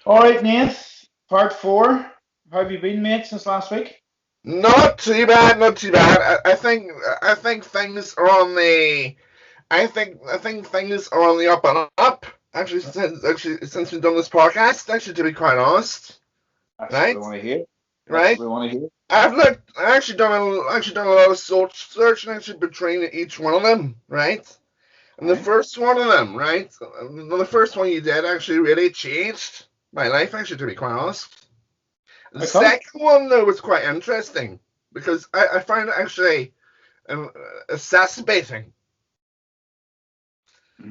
All right, Nath, part four. How have you been, mate, since last week? Not too bad, not too bad. I think things are on the I think things are on the up and up. Actually since we've done this podcast, actually to be quite honest, That's what we right? want to hear. That's what Right? we want to hear. I've looked I actually done a lot of searching actually between each one of them, right? And the Right? first one of them, right? The first one you did actually really changed my life, actually, to be quite honest. The How come? second one though was quite interesting because I find it actually um, exacerbating,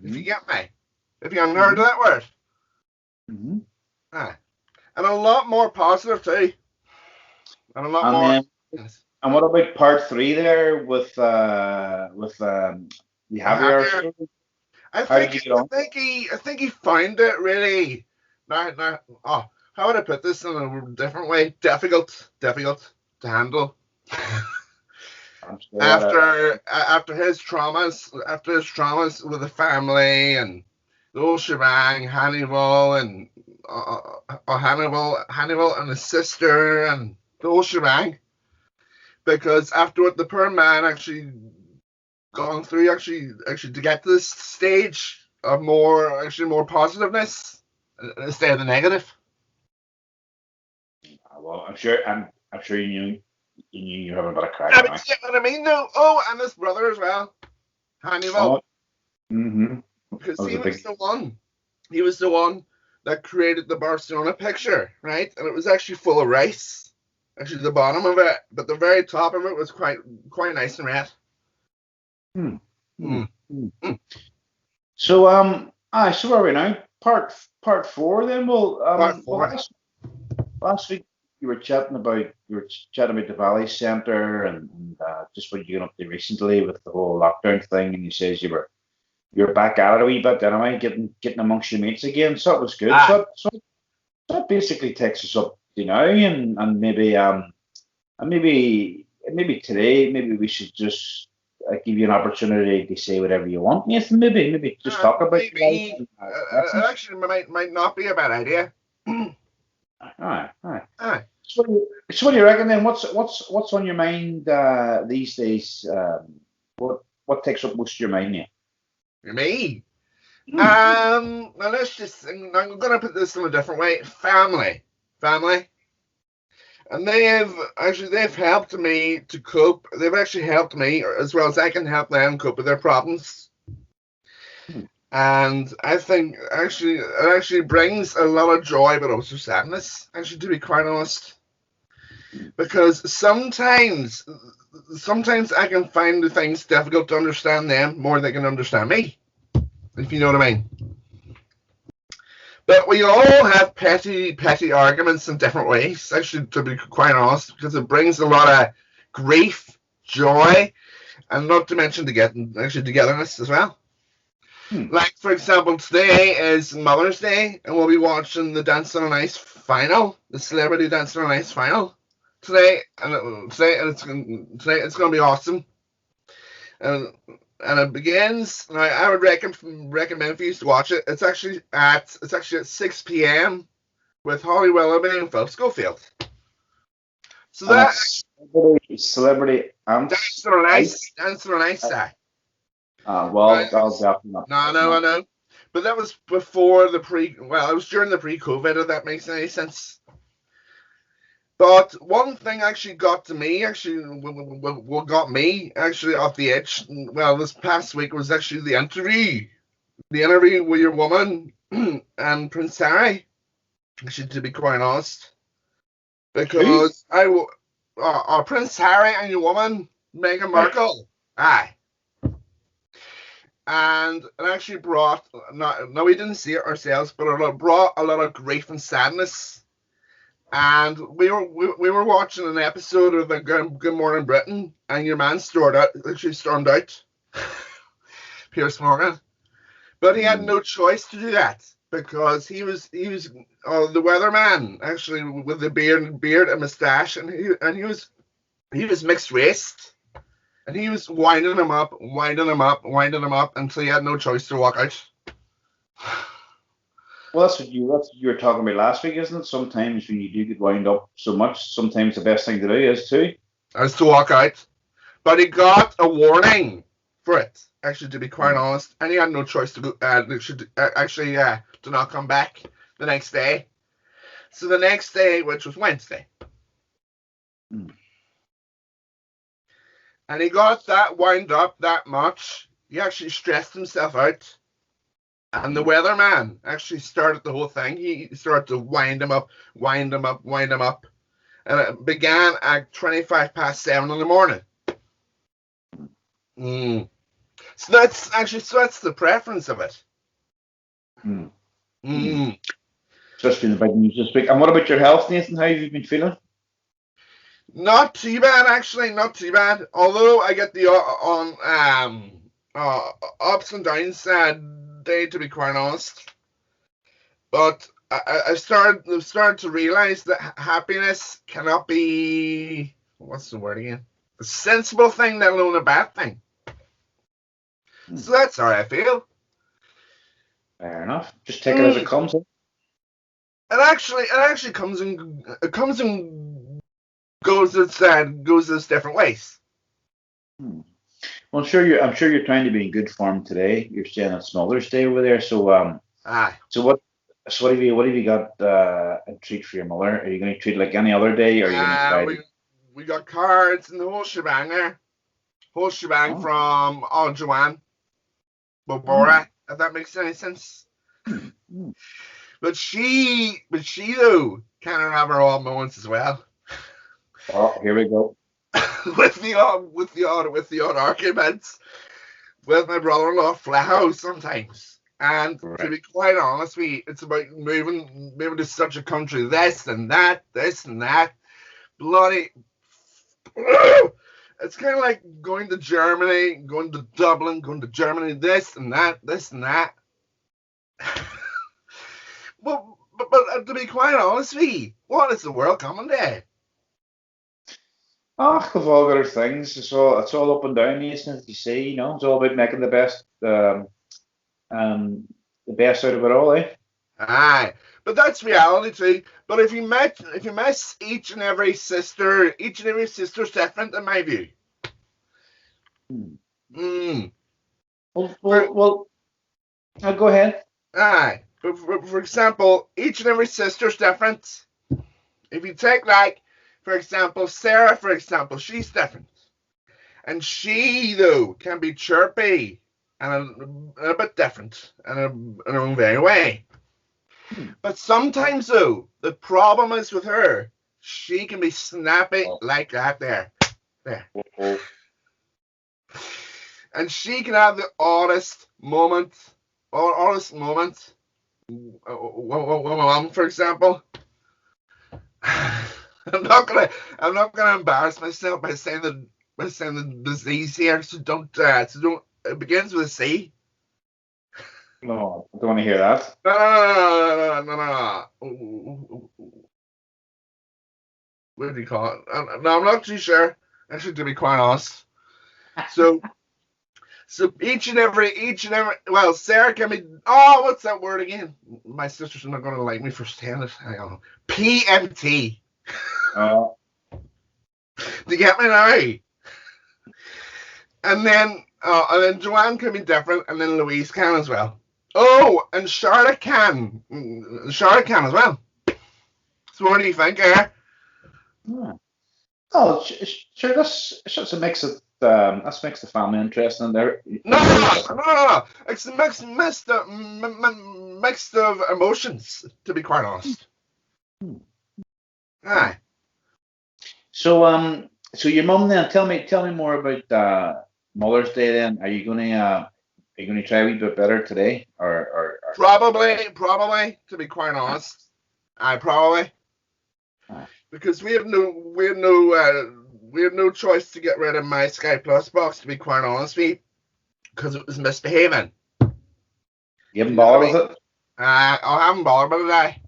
if Mm-hmm. you get me. If you haven't heard Mm-hmm. of that word. Mm-hmm. Ah. And a lot more positive too. And a lot And more. then, and what about part three there with the Javier Happier. story? I How did think you get I on? think he I think he found it really how would I put this in a different way? Difficult to handle. I'm sure that After his traumas with the family and the whole shebang, Hannibal and Hannibal and his sister and the whole shebang. Because after what the poor man actually gone through, actually to get to this stage of more positiveness instead of the negative. well, I'm sure you knew having a bit of crack I mean, now. you know what I mean? No. Oh, and his brother as well, Hannibal, Oh, mm-hmm. because That was he a was big. the one. He was the one that created the Barcelona picture, right? And it was actually full of rice. Actually, the bottom of it, but the very top of it was quite nice and red. Hmm. Hmm. Mm, Hmm. mm. So where are we now? Part four then. Part Well, four. last week you were chatting about the Valley Centre and just what you got up to recently with the whole lockdown thing, and you says you were back at it a wee bit anyway, getting amongst your mates again. So it was good. Ah, So that basically takes us up to now, and maybe today maybe we should just give you an opportunity to say whatever you want, Nathan. Maybe just talk about your life maybe and it lessons. actually might not be a bad idea. All right. Ah, So what do you reckon then? What's on your mind these days? What takes up most of your mind, yeah? me. Hmm. Now let's just. I'm gonna put this in a different way. Family, and they've helped me to cope. They've actually helped me as well as I can help them cope with their problems. Hmm. And I think actually it actually brings a lot of joy, but also sadness. Actually, to be quite honest, because sometimes I can find the things difficult to understand them more than they can understand me. If you know what I mean. But we all have petty arguments in different ways, actually, to be quite honest, because it brings a lot of grief, joy, and not to mention actually togetherness as well. Hmm. Like, for example, today is Mother's Day, and we'll be watching the Dancing on Ice final, the Celebrity Dancing on Ice final today it's going to be awesome. And and it begins. And I would recommend for you to watch it. It's actually at 6 p.m. with Holly Willoughby and Philip Schofield. So And that it's celebrity ants. Ice. Dancing on Ice, Uh, side. well, I'll definitely not No, be I watching know, I that. know. But that was before the pre. Well, it was during the pre-COVID. If that makes any sense. But one thing actually got to me, actually, what got me actually off the edge, well, this past week was actually the interview with your woman and Prince Harry, actually, to be quite honest. Who? Because Prince Harry and your woman, Meghan Right. Markle. Aye. And it actually brought, no, we didn't see it ourselves, but it brought a lot of grief and sadness. And we were watching an episode of the Good Morning Britain, and your man stormed out, Pierce Morgan, but he had Hmm. no choice to do that because he was the weatherman actually with the beard and mustache, and he was mixed race, and he was winding him up, until he had no choice to walk out. Well, that's what you were talking about last week, isn't it? Sometimes when you do get wound up so much, sometimes the best thing to do is to. As to walk out. But he got a warning for it, actually, to be quite Mm, honest. And he had no choice to go, actually, to not come back the next day. So the next day, which was Wednesday, mm, and he got that wound up that much, he actually stressed himself out. And the mm. weatherman actually started the whole thing. He started to wind him up, wind him up, wind him up. And it began at 25 past 7 in the morning. Mm. So that's the preference of it. Mm, mm. Mm. So that's been the big news this week. And what about your health, Nathan? How have you been feeling? Not too bad, actually. Not too bad. Although I get the on ups and downs day, to be quite honest. But I've started to realize that happiness cannot be, what's the word again? A sensible thing, let alone a bad thing. Mm, So that's how I feel. fair enough. Just take it as it Mm. comes. It actually comes and goes its different ways. Hmm. Well, I'm sure you're trying to be in good form today. You're staying at Smulders Day over there. Aye. So what have you got a treat for your mother? Are you going to treat like any other day, or are you going to Uh, try to? we we got cards and the whole shebang there. Whole shebang Oh, from Joanne oh, Bobora, if that makes any sense. hmm, hmm. But she though kind of have her own moments as well. Oh, here we go. with the odd arguments with my brother-in-law Flaho sometimes. And to Right. be quite honest with you, it's about moving to such a country, this and that, this and that. Bloody it's kind of like going to Germany, going to Dublin, going to Germany, this and that, this and that. But to be quite honest with you, what is the world coming to? Oh, we've all got our things. It's all up and down, isn't it? You see, it's all about making um, the best out of it all, eh? Aye, but that's reality too. But if you miss each and every sister's different in my view. Hmm. Mm. Well, For well, well. Go ahead. aye, for example, each and every sister's different. If you take like, for example, Sarah, for example, she's different. And she, though, can be chirpy and a bit different in her own very way. Hmm. But sometimes, though, the problem is with her. She can be snappy Oh, like that there. There. oh, oh. And she can have the oddest moment. My mom, for example. I'm not gonna embarrass myself by saying the disease here. So don't. It begins with a C. No, I don't want to hear that. No, no, no, no, no, no, no. What do you call it? No, I'm not too sure. Actually, to be quite honest. So, so each and every. Well, Sarah can be. Oh, what's that word again? My sister's not going to like me for saying it. Hang on. PMT. Uh, Do you get me now? And then Joanne can be different, and then Louise can as well. Oh, and Charlotte can. Charlotte can as well. So what do you think, eh? yeah. Oh, sure. It's just a mix of that's makes the family interesting. There, No, there no, is. no, no, no, no. It's a mixed of emotions, to be quite honest. Hmm. Hmm. Aye. So your mum then, tell me more about Mother's Day. Then, are you gonna try a wee bit better today, Probably, to be quite uh, honest. I probably. uh, Because we had no choice to get rid of my Sky Plus box, to be quite honest with you, because it was misbehaving. you Do haven't you know what I bothered mean? with it? I haven't bothered about it, I.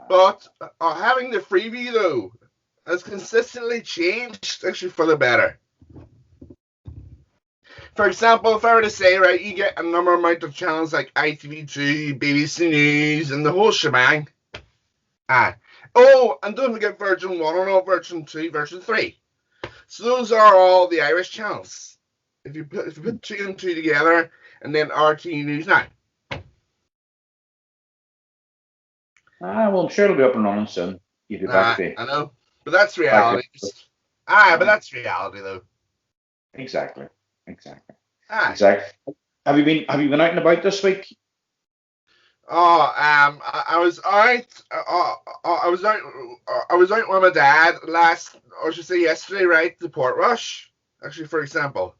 But having the freebie, though, has consistently changed, actually, for the better. For example, if I were to say, right, you get a number amount of channels like ITV2, BBC News, and the whole shebang. Ah. Oh, and don't forget Virgin 1 and all, Virgin 2, Virgin 3. So those are all the Irish channels. If you put two and two together, and then RT News now. Well, I'm sure it'll be up and running soon. You'll be back to I know, but that's back reality. to But that's reality, though. exactly. Aye. Exactly. Have you been out and about this week? Oh, I was out. I was out. I was out with my dad or I should say yesterday, right? The Port Rush, actually, for example,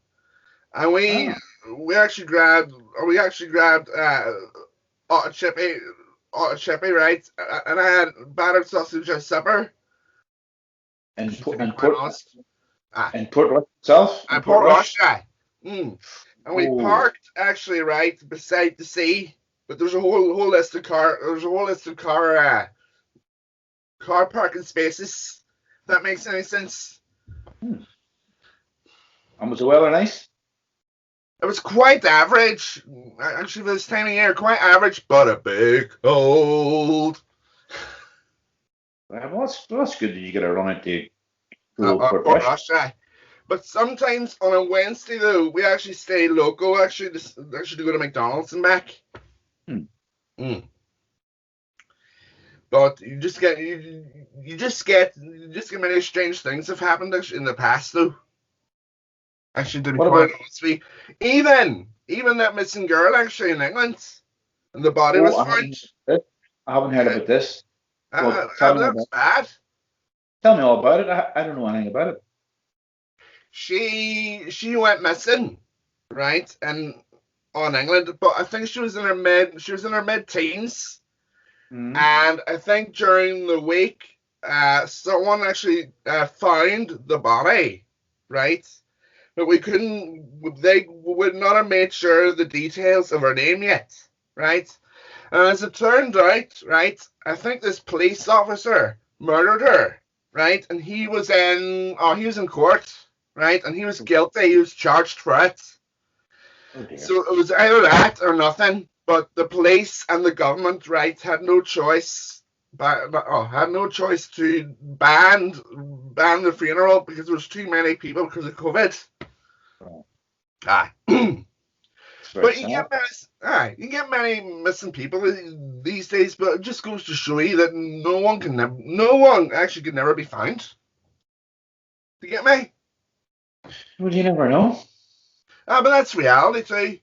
and we actually grabbed chippy, right? And I had battered sausage at supper. In To be in quite Port honest. in Port Rush itself? In And Port Port Rush? Rush, yeah. And we Oh, parked actually right beside the sea, but there's a whole list of car parking spaces. If that makes any sense. and was the weather nice? It was quite average, actually, for this time of year, quite average, but a bit cold. Well, that's good that you get a run at the cool Port Port Rush. Rush, yeah. But sometimes on a Wednesday, though, we actually stay local, actually, to go to McDonald's and back. Hmm. Mm. But you just get many strange things have happened actually in the past, though. Actually, to be What quite about? honest with you, even that missing girl actually in England, and the body Oh, was found. I haven't heard about this. Well, That's bad. tell me all about it. I don't know anything about it. She went missing, right, and on England, but I think she was in her mid teens. Mm. And I think during the week, someone actually found the body, right? But they would not have made sure the details of her name yet, right? And as it turned out, right, I think this police officer murdered her, right? And he was in court, right? And he was guilty. He was charged for it. Oh dear. So it was either that or nothing. But the police and the government, right, had no choice. Had no choice to ban the funeral because there was too many people because of COVID. Right. Aye. It's very But sad. you get many missing people these days. But it just goes to show you that no one actually can never be found. You get me? Well, you never know. But that's reality too.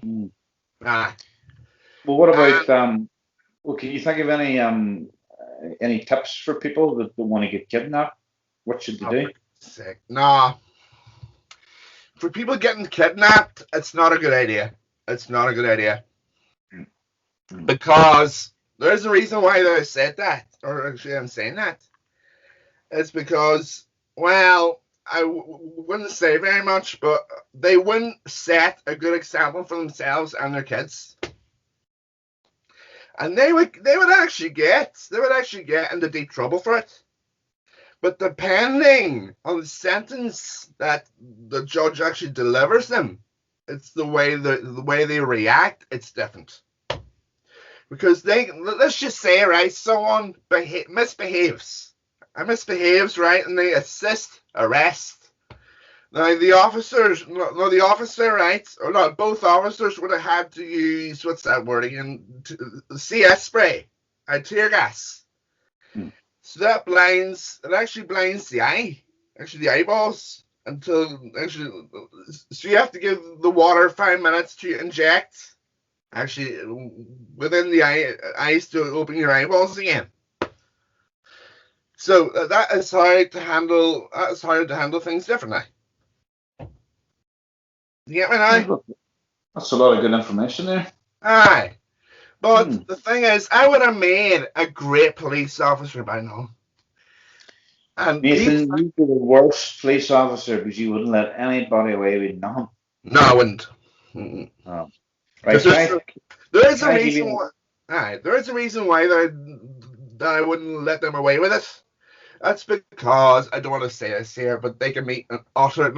Mm. Ah. Well, what And about well, can you think of any tips for people that don't want to get kidnapped? What should they do? sick. Nah. For people getting kidnapped, it's not a good idea. It's not a good idea. Mm. Because there's a reason why I said that, or actually I'm saying that. It's because, well, I wouldn't say very much, but they wouldn't set a good example for themselves and their kids. And they would actually get into deep trouble for it. But depending on the sentence that the judge actually delivers them, it's the way they react. It's different because let's just say, right, someone misbehaves, right, and they assist arrest. Now the officer, right, or not, both officers would have had to use what's that word again? CS spray, tear gas. Mm. So it actually blinds the eye, actually the eyeballs, so you have to give the water 5 minutes to inject, actually, within the eyes to open your eyeballs again. So that is how to handle things differently. You get me now? That's a lot of good information there. Aye. But the thing is, I would have made a great police officer by now. And Nathan, you'd be the worst police officer because you wouldn't let anybody away with nothing. No, I wouldn't. Oh. Right, Right, there is a can I reason why. There is a reason why that I wouldn't let them away with it. That's because I don't want to say this here, but they can be utter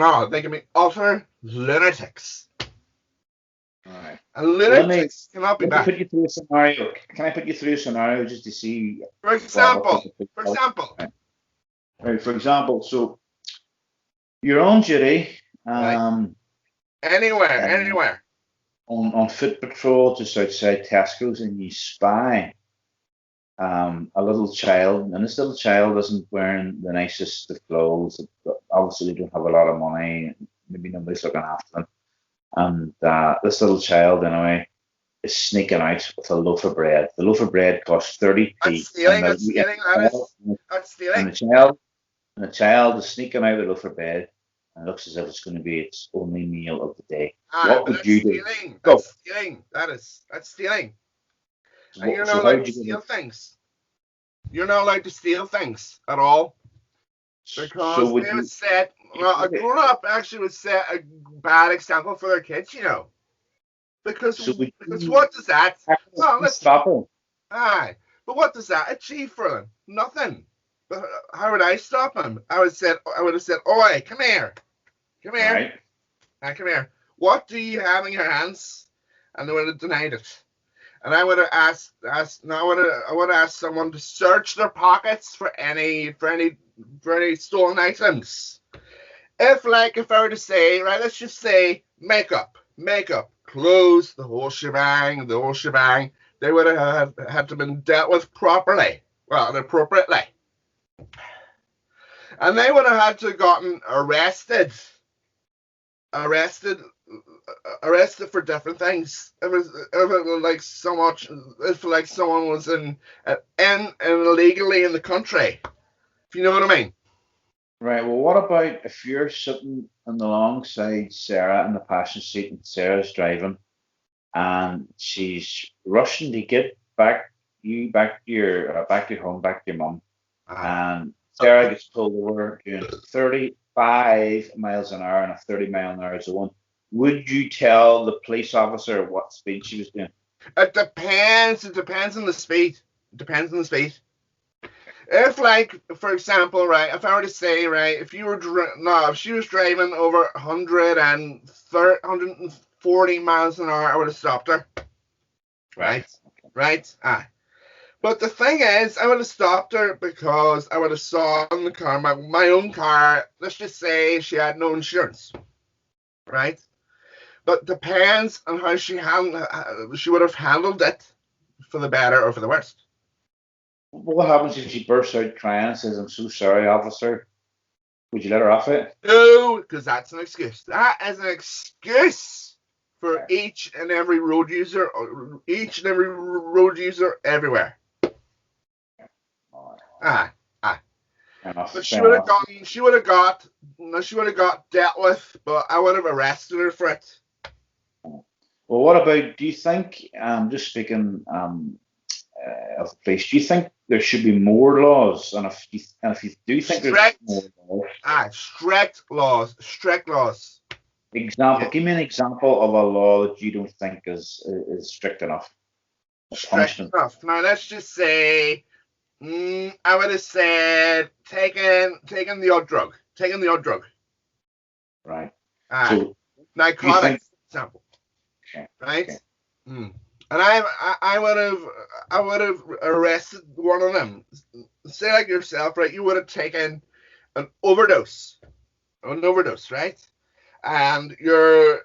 lunatics. All right. And Well, let me lunatics cannot be let me back. put you through a scenario. Can I put you through a scenario just to see For what example, people think for about? example, Right. Right. For example, so you're on duty, right? um, uh, Anywhere. on foot patrol just outside Tesco's, and you spy a little child, and this little child isn't wearing the nicest of clothes. Obviously, they don't have a lot of money. Maybe nobody's looking after them. And this little child, anyway, is sneaking out with a loaf of bread. The loaf of bread costs That's 30p, stealing. That's stealing. That's and stealing. the child is sneaking out with a loaf of bread, and it looks as if it's going to be its only meal of the day. Ah, What but would that's you do? stealing. Go. That's stealing. That's stealing. And So, you're so not how allowed would to you go? steal things. You're not allowed to steal things at all So because would they would you? set. Well, a grown up actually would set a bad example for their kids, you know. Because So would because you what does that? Well, actually listen. stop her? Aye, but what does that achieve for them? Nothing. But how would I stop him? I would have said, "Oi, come here, Right. come here. What do you have in your hands?" And they would have denied it. And I would have asked. No, I would have asked someone to search their pockets for any stolen items. If I were to say, right, let's just say makeup, clothes, the whole shebang, they would have had to been dealt with properly, well, and appropriately, and they would have had to gotten arrested, arrested for different things. If it was like so much, if like someone was in illegally in the country, if you know what I mean. Right. Well, what about if you're sitting on the long side Sarah in the passenger seat and Sarah's driving and she's rushing to get back to your home, back to your mum, Ah, and Sarah gets pulled over doing 35 miles an hour in a 30-mile-an-hour zone. Would you tell the police officer what speed she was doing? it depends. It depends on the speed. It depends on the speed. If, like, for example, right, if I were to say, right, if she was driving over 140 miles an hour, I would have stopped her. Right. Right? Right? Aye. But the thing is, I would have stopped her because I would have saw in the car, my own car, let's just say she had no insurance. Right? But depends on how she would have handled it for the better or for the worst. What happens if she bursts out crying and says, "I'm so sorry, officer"? Would you let her off it? No, because that's an excuse. That is an excuse for Right. each and every road user everywhere. All right. Ah, ah. Fair enough. But Fair enough. she would have got dealt with, but I would have arrested her for it. Well, what about, do you think, just speaking of the police, do you think there should be more laws? And if you do think there's more Strict, laws, strict laws. Yeah, give me an example of a law that you don't think is strict enough, a strict punishment, enough. Now let's just say, I would have said taking the odd drug, taking the odd drug. right? Ah, So do you think, narcotics, for example, okay, right? okay, Mm. And I would have arrested one of them. Say like yourself, right? You would have taken an overdose, right? And you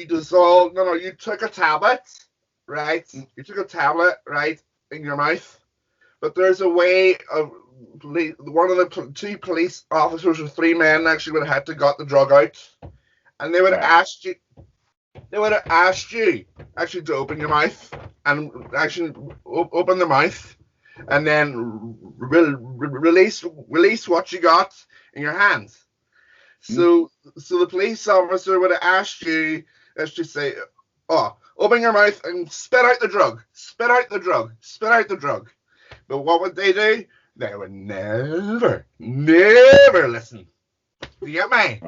dissolved. No, you took a tablet, right? You took a tablet, right, in your mouth. But there's a way of one of the two police officers or three men actually would have had to got the drug out, and right, they would have asked you actually to open your mouth and actually open the mouth and then release what you got in your hands. hmm? So the police officer would have asked you, let's just say, oh, open your mouth and spit out the drug, spit out the drug. But what would they do? They would never listen. Do you get me?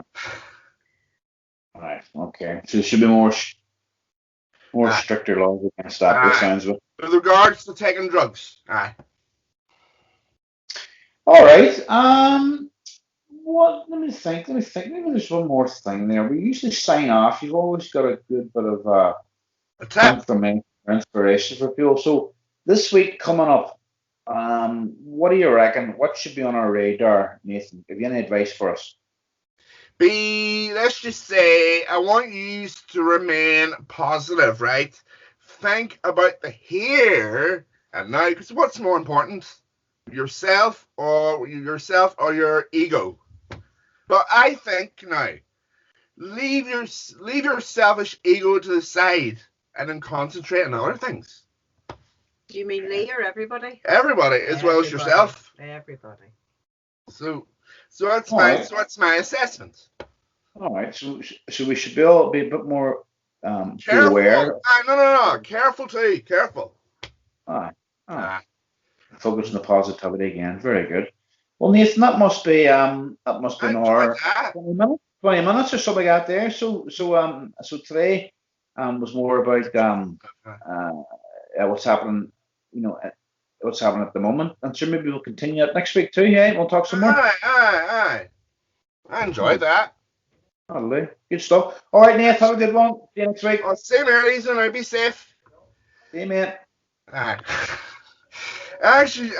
Right, okay. So there should be more Aye, stricter laws against that. This aye. sounds of it. With regards to taking drugs, aye. All right. What? Let me think. Let me think. Maybe there's one more thing there. We usually sign off. You've always got a good bit of A tip. information or inspiration for people. So this week coming up, what do you reckon? What should be on our radar, Nathan? Have you any advice for us? Let's just say, I want you to remain positive, right? Think about the here and now, because what's more important, yourself or your ego? But I think now, leave your selfish ego to the side and then concentrate on other things. Do you mean Lee or everybody? Everybody, as well as yourself. Everybody. So, so that's All my right. so that's my assessment. All right. So we should be all be a bit more be Careful. aware. No. Careful too. Careful. All right. All right. Ah, Focus on the positivity again. Very good. Well, Nathan, that must be I an enjoyed hour, that. 20 minutes or something like that there. So today was more about what's happening, you know, what's happening at the moment. And sure, maybe we'll continue that next week too. Yeah, we'll talk some more. Aye. I enjoyed that. That'll do. Good stuff. All right, Nate, have a good one. See you next week. Well, same here, Ethan. I'll be safe. See you, mate. Aye. Actually,